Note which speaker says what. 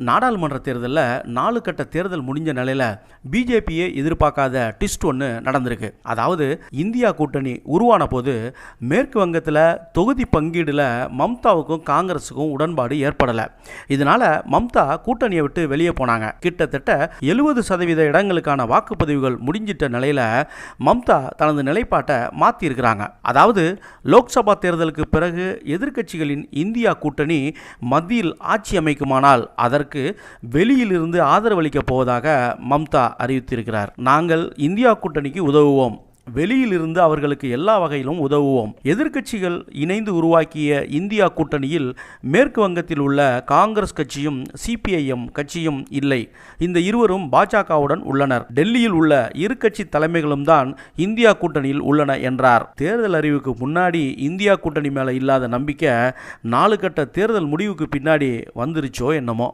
Speaker 1: நாடாளுமன்ற தேர்தலில் 4 கட்ட தேர்தல் முடிஞ்ச நிலையில் பிஜேபியே எதிர்பார்க்காத ட்விஸ்ட் ஒன்று நடந்திருக்கு. அதாவது இந்தியா கூட்டணி உருவான போது மேற்கு வங்கத்தில் தொகுதி பங்கீடில் மம்தாவுக்கும் காங்கிரஸுக்கும் உடன்பாடு ஏற்படலை. இதனால மம்தா கூட்டணியை விட்டு வெளியே போனாங்க. கிட்டத்தட்ட 70% இடங்களுக்கான வாக்குப்பதிவுகள் முடிஞ்சிட்ட நிலையில் மம்தா தனது நிலைப்பாட்டை மாற்றியிருக்கிறாங்க. அதாவது லோக்சபா தேர்தலுக்கு பிறகு எதிர்க்கட்சிகளின் இந்தியா கூட்டணி மத்தியில் ஆட்சி அமைக்குமானால் அதற்கு வெளியிலிருந்து ஆதரவளிக்கப் போவதாக மம்தா அறிவித்திருக்கிறார். நாங்கள் இந்தியா கூட்டணிக்கு உதவுவோம், வெளியிலிருந்து அவர்களுக்கு எல்லா வகையிலும் உதவுவோம். எதிர்க்கட்சிகள் இணைந்து உருவாக்கிய இந்தியா கூட்டணியில் மேற்கு வங்கத்தில் உள்ள காங்கிரஸ் கட்சியும் சிபிஐஎம் கட்சியும் இல்லை. இந்த இருவரும் பாஜகவுடன் உள்ளனர். டெல்லியில் உள்ள இரு கட்சி தலைமைகளும் தான் இந்தியா கூட்டணியில் உள்ளன என்றார். தேர்தல் அறிவுக்கு முன்னாடி இந்தியா கூட்டணி மேலே இல்லாத நம்பிக்கை 4 கட்ட தேர்தல் முடிவுக்கு பின்னாடி வந்துருச்சோ என்னமோ.